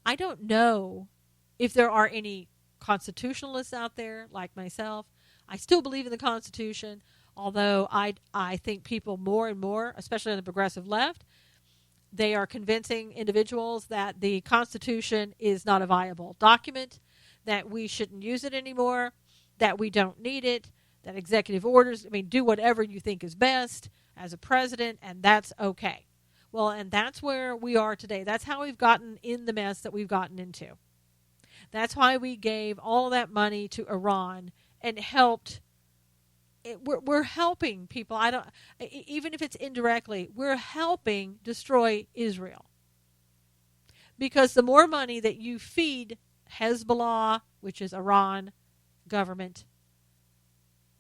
I don't know if there are any constitutionalists out there like myself. I still believe in the Constitution, although I think people more and more, especially on the progressive left, they are convincing individuals that the Constitution is not a viable document, that we shouldn't use it anymore, that we don't need it, that executive orders, do whatever you think is best as a president, and that's okay. Well, and that's where we are today. That's how we've gotten in the mess that we've gotten into. That's why we gave all that money to Iran and helped. We're helping people. Even if it's indirectly, we're helping destroy Israel. Because the more money that you feed Hezbollah, which is Iran government,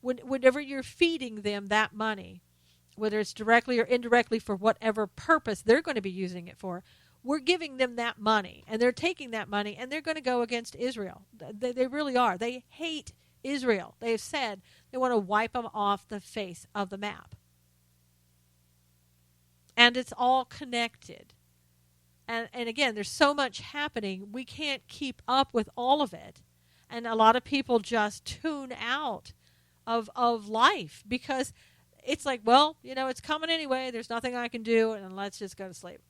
whenever you're feeding them that money, whether it's directly or indirectly for whatever purpose they're going to be using it for, we're giving them that money, and they're taking that money, and they're going to go against Israel. They really are. They hate Israel. They have said they want to wipe them off the face of the map. And it's all connected. And again, there's so much happening, we can't keep up with all of it. And a lot of people just tune out of life because it's like, well, it's coming anyway. There's nothing I can do, and let's just go to sleep.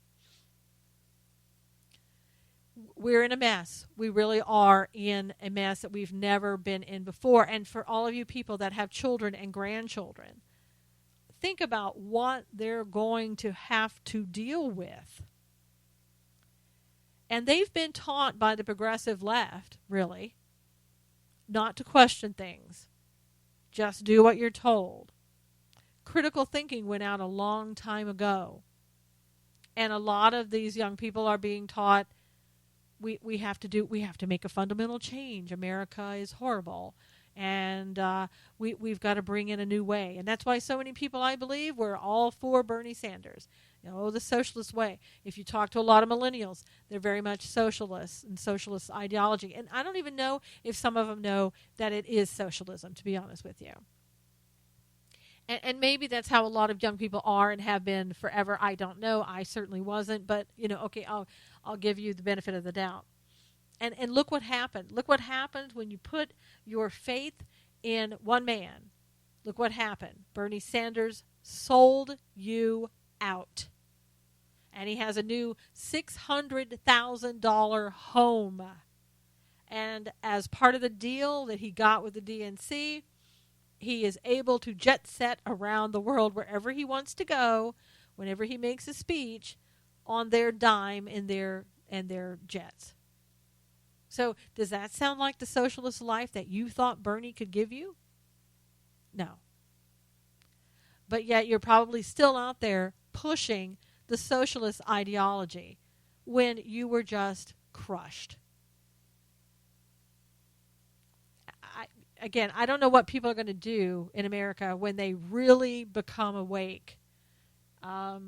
we're in a mess. We really are in a mess that we've never been in before. And for all of you people that have children and grandchildren, think about what they're going to have to deal with. And they've been taught by the progressive left, really, not to question things. Just do what you're told. Critical thinking went out a long time ago. And a lot of these young people are being taught we have to make a fundamental change. America is horrible. And we've got to bring in a new way. And that's why so many people, I believe, were all for Bernie Sanders. The socialist way. If you talk to a lot of millennials, they're very much socialists and socialist ideology. And I don't even know if some of them know that it is socialism, to be honest with you. And maybe that's how a lot of young people are and have been forever. I don't know. I certainly wasn't. But, okay, I'll give you the benefit of the doubt. And look what happened. Look what happened when you put your faith in one man. Look what happened. Bernie Sanders sold you out. And he has a new $600,000 home. And as part of the deal that he got with the DNC, he is able to jet set around the world wherever he wants to go, whenever he makes a speech, on their dime and their jets. So does that sound like the socialist life that you thought Bernie could give you? No. But yet you're probably still out there pushing the socialist ideology when you were just crushed. I don't know what people are going to do in America when they really become awake. I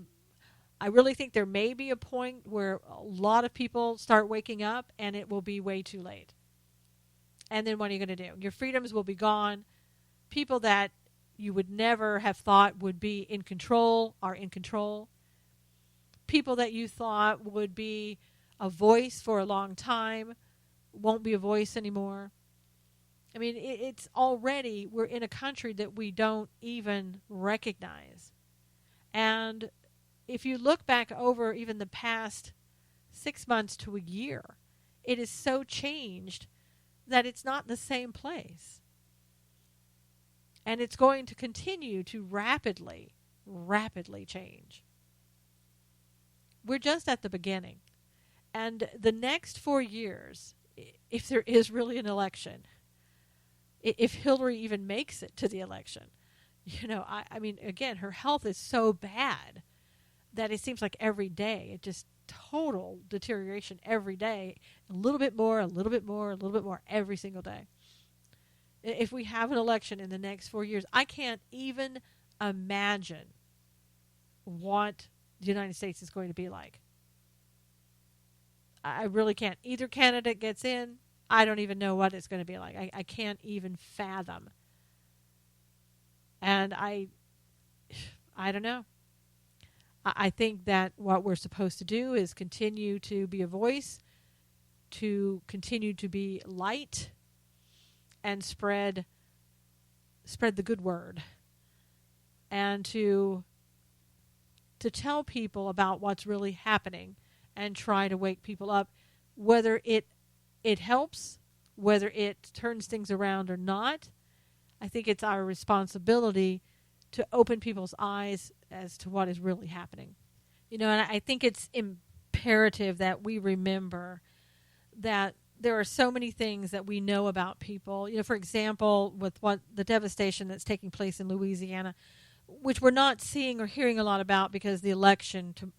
really think there may be a point where a lot of people start waking up and it will be way too late. And then what are you going to do? Your freedoms will be gone. People that you would never have thought would be in control are in control. People that you thought would be a voice for a long time won't be a voice anymore. I mean, it's already, we're in a country that we don't even recognize. And if you look back over even the past 6 months to a year, it is so changed that it's not the same place. And it's going to continue to rapidly change. We're just at the beginning. And the next 4 years, if there is really an election, if Hillary even makes it to the election, I mean, again, her health is so bad that it seems like every day, it just total deterioration every day, a little bit more, a little bit more, a little bit more every single day. If we have an election in the next 4 years, I can't even imagine what the United States is going to be like. I really can't. Either candidate gets in, I don't even know what it's going to be like. I can't even fathom. And I don't know. I think that what we're supposed to do is continue to be a voice, to continue to be light, and spread the good word, and to tell people about what's really happening and try to wake people up, whether it helps, whether it turns things around or not. I think it's our responsibility to open people's eyes as to what is really happening. And I think it's imperative that we remember that there are so many things that we know about people. For example, with what the devastation that's taking place in Louisiana, which we're not seeing or hearing a lot about because the election to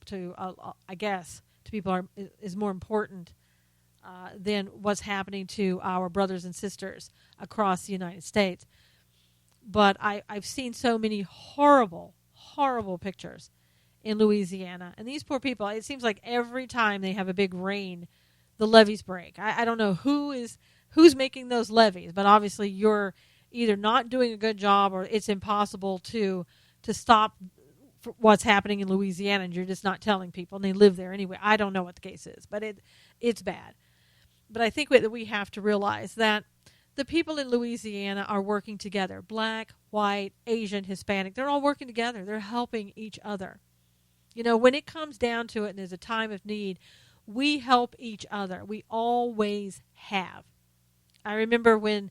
people is more important than what's happening to our brothers and sisters across the United States. But I've seen so many horrible, horrible pictures in Louisiana. And these poor people, it seems like every time they have a big rain, the levees break. I don't know who's making those levees, but obviously you're either not doing a good job or it's impossible to stop what's happening in Louisiana, and you're just not telling people, and they live there anyway. I don't know what the case is, but it's bad. But I think that we have to realize that the people in Louisiana are working together. Black, white, Asian, Hispanic, they're all working together. They're helping each other. When it comes down to it and there's a time of need, We help each other. We always have. I remember when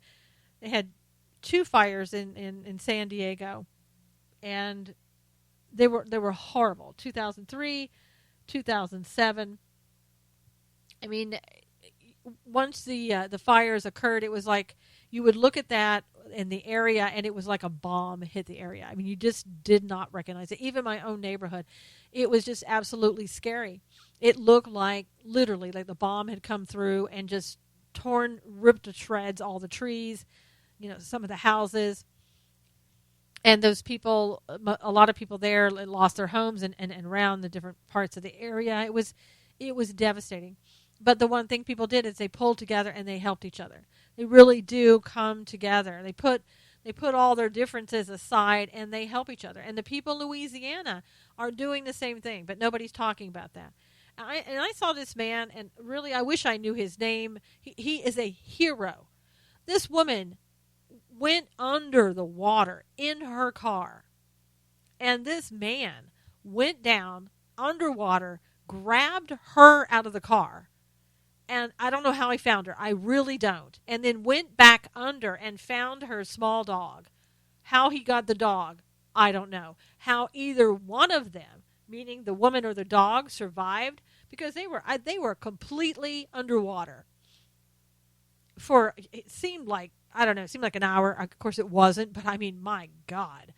they had 2 fires in San Diego, and they were horrible. 2003, 2007. I mean, once the fires occurred, it was like you would look at that in the area, and it was like a bomb hit the area. I mean, you just did not recognize it. Even my own neighborhood, it was just absolutely scary. It looked like, literally, like the bomb had come through and just ripped to shreds all the trees, some of the houses. And those people, a lot of people there lost their homes and around the different parts of the area. It was devastating. But the one thing people did is they pulled together and they helped each other. They really do come together. They put all their differences aside and they help each other. And the people in Louisiana are doing the same thing, but nobody's talking about that. And I saw this man, and really I wish I knew his name. He is a hero. This woman went under the water in her car, and this man went down underwater, grabbed her out of the car, and I don't know how he found her. I really don't. And then went back under and found her small dog. How he got the dog, I don't know. How either one of them, meaning the woman or the dog, survived, because they were completely underwater for, it seemed like, I don't know, it seemed like an hour. Of course it wasn't, but I mean, my God,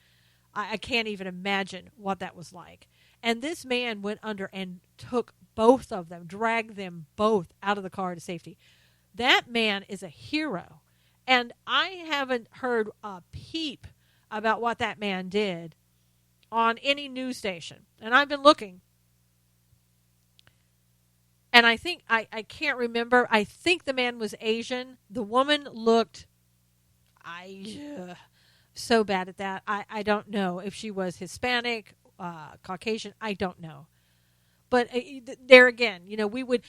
I can't even imagine what that was like. And this man went under and took both of them, dragged them both out of the car to safety. That man is a hero. And I haven't heard a peep about what that man did on any news station. And I've been looking. And I think, I can't remember, I think the man was Asian. The woman looked, so bad at that. I don't know if she was Hispanic, Caucasian, I don't know. But there again, we would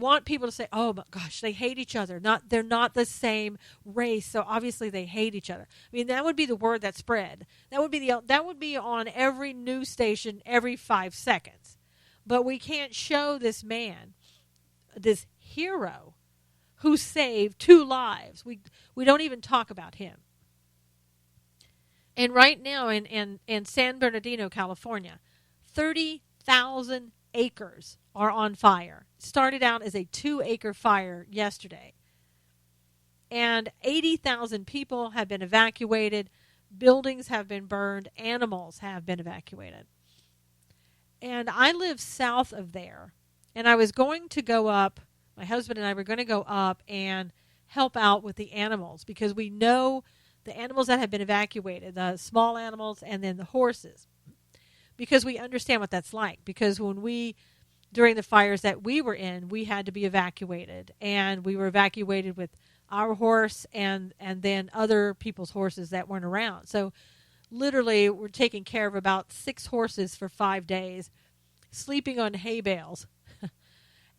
want people to say, "Oh my gosh, they hate each other. They're not the same race, so obviously they hate each other." I mean, that would be the word that spread. That would be on every news station every 5 seconds. But we can't show this man, this hero, who saved 2 lives. We don't even talk about him. And right now in San Bernardino, California, 30,000 acres are on fire. It started out as a 2-acre fire yesterday. And 80,000 people have been evacuated. Buildings have been burned. Animals have been evacuated. And I live south of there. And I was going to go up, my husband and I were going to go up and help out with the animals, because we know the animals that have been evacuated, the small animals and then the horses, because we understand what that's like. Because during the fires that we were in, we had to be evacuated, and we were evacuated with our horse and then other people's horses that weren't around. So literally we're taking care of about 6 horses for 5 days, sleeping on hay bales.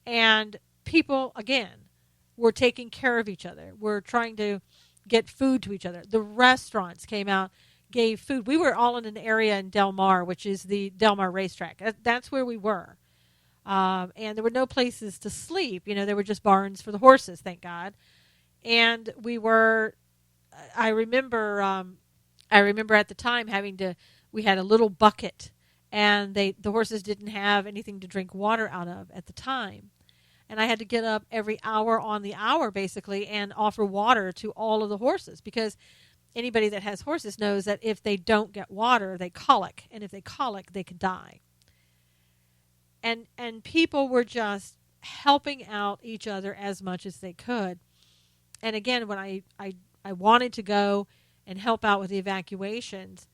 And people, again, were taking care of each other. We're trying to get food to each other. The restaurants came out, gave food. We were all in an area in Del Mar, which is the Del Mar racetrack. That's where we were. And there were no places to sleep. There were just barns for the horses, thank God. And I remember at the time we had a little bucket, and the horses didn't have anything to drink water out of at the time. And I had to get up every hour on the hour, basically, and offer water to all of the horses, because anybody that has horses knows that if they don't get water, they colic. And if they colic, they could die. And people were just helping out each other as much as they could. And again, when I wanted to go and help out with the evacuations,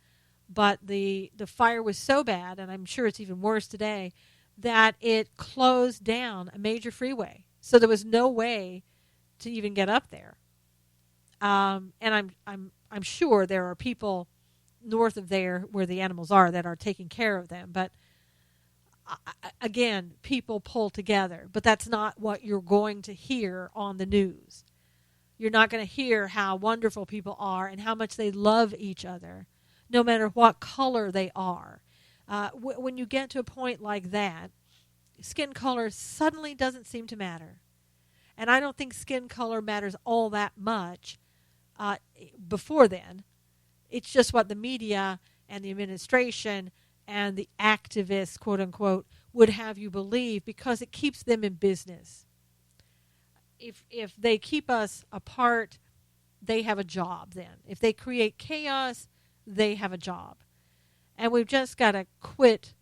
but the fire was so bad, and I'm sure it's even worse today, that it closed down a major freeway. So there was no way to even get up there. And I'm sure there are people north of there where the animals are that are taking care of them. But again, people pull together. But that's not what you're going to hear on the news. You're not going to hear how wonderful people are and how much they love each other, no matter what color they are. When you get to a point like that, skin color suddenly doesn't seem to matter. And I don't think skin color matters all that much before then. It's just what the media and the administration and the activists, quote unquote, would have you believe, because it keeps them in business. If they keep us apart, they have a job then. If they create chaos, they have a job. And we've just got to quit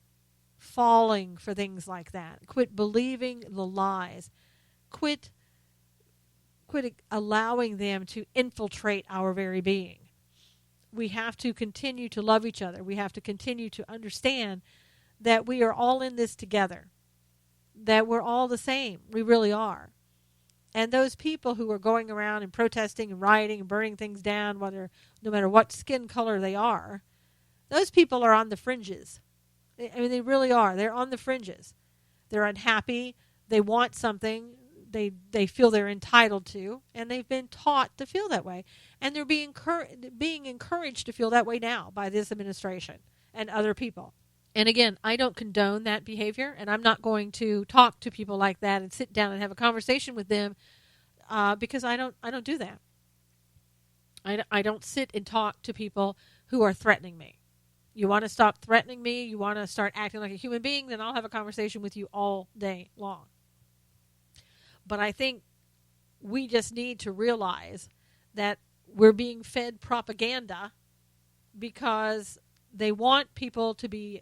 falling for things like that. Quit believing the lies. Quit allowing them to infiltrate our very being. We have to continue to love each other. We have to continue to understand that we are all in this together, that we're all the same. We really are. And those people who are going around and protesting and rioting and burning things down, no matter what skin color they are, those people are on the fringes. I mean, they really are. They're on the fringes. They're unhappy. They want something they feel they're entitled to, and they've been taught to feel that way. And they're being encouraged to feel that way now by this administration and other people. And again, I don't condone that behavior, and I'm not going to talk to people like that and sit down and have a conversation with them because I don't do that. I don't sit and talk to people who are threatening me. You want to stop threatening me? You want to start acting like a human being? Then I'll have a conversation with you all day long. But I think we just need to realize that we're being fed propaganda because they want people to be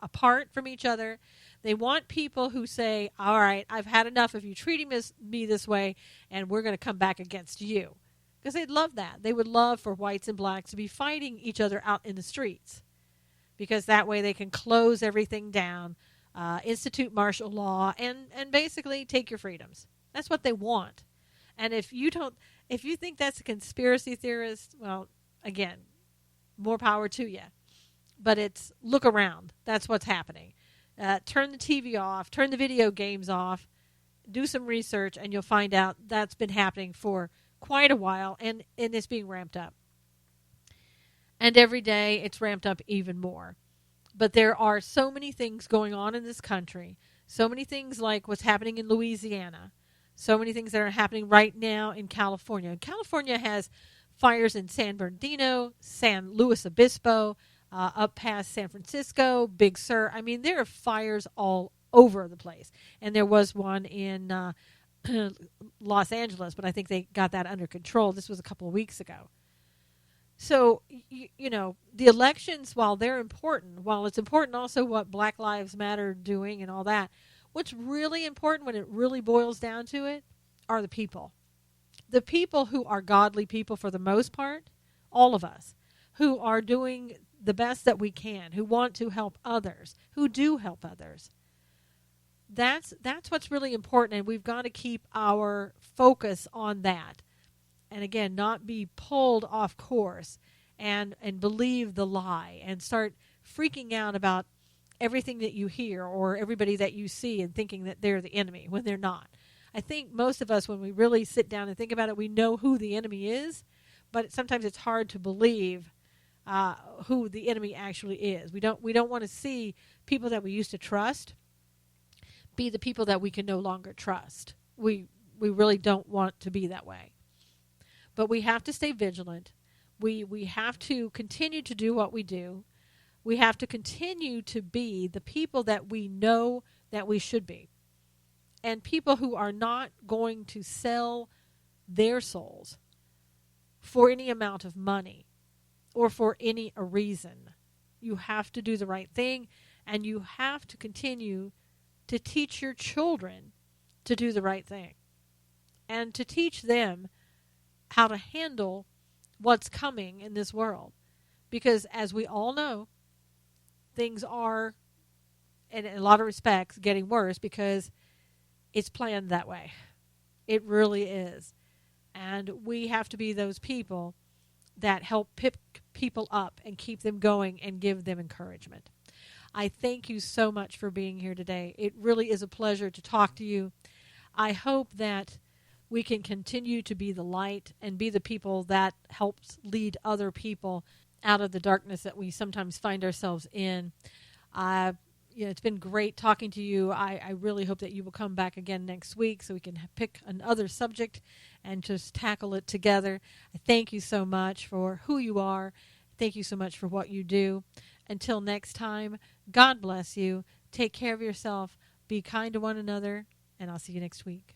apart from each other. They want people who say, all right, I've had enough of you treating me this way, and we're going to come back against you. Because they'd love that. They would love for whites and blacks to be fighting each other out in the streets. Because that way they can close everything down, institute martial law, and basically take your freedoms. That's what they want. And if you think that's a conspiracy theorist, well, again, more power to you. But look around. That's what's happening. Turn the TV off, turn the video games off, do some research, and you'll find out that's been happening for quite a while, and it's being ramped up. And every day it's ramped up even more. But there are so many things going on in this country, so many things like what's happening in Louisiana, so many things that are happening right now in California. California has fires in San Bernardino, San Luis Obispo, up past San Francisco, Big Sur. I mean, there are fires all over the place. And there was one in Los Angeles, but I think they got that under control. This was a couple of weeks ago. So, the elections, while they're important, while it's important also what Black Lives Matter are doing and all that, what's really important when it really boils down to it are the people. The people who are godly people for the most part, all of us, who are doing the best that we can, who want to help others, who do help others. That's what's really important, and we've got to keep our focus on that. And again, not be pulled off course and believe the lie and start freaking out about everything that you hear or everybody that you see and thinking that they're the enemy when they're not. I think most of us, when we really sit down and think about it, we know who the enemy is, but sometimes it's hard to believe who the enemy actually is. We don't want to see people that we used to trust be the people that we can no longer trust. We really don't want to be that way. But we have to stay vigilant. We have to continue to do what we do. We have to continue to be the people that we know that we should be. And people who are not going to sell their souls for any amount of money or for any reason. You have to do the right thing, and you have to continue to teach your children to do the right thing and to teach them how to handle what's coming in this world. Because as we all know, things are, in a lot of respects, getting worse because it's planned that way. It really is. And we have to be those people that help pick people up and keep them going and give them encouragement. I thank you so much for being here today. It really is a pleasure to talk to you. I hope that we can continue to be the light and be the people that helps lead other people out of the darkness that we sometimes find ourselves in. it's been great talking to you. I really hope that you will come back again next week so we can pick another subject and just tackle it together. I thank you so much for who you are. Thank you so much for what you do. Until next time, God bless you. Take care of yourself. Be kind to one another, and I'll see you next week.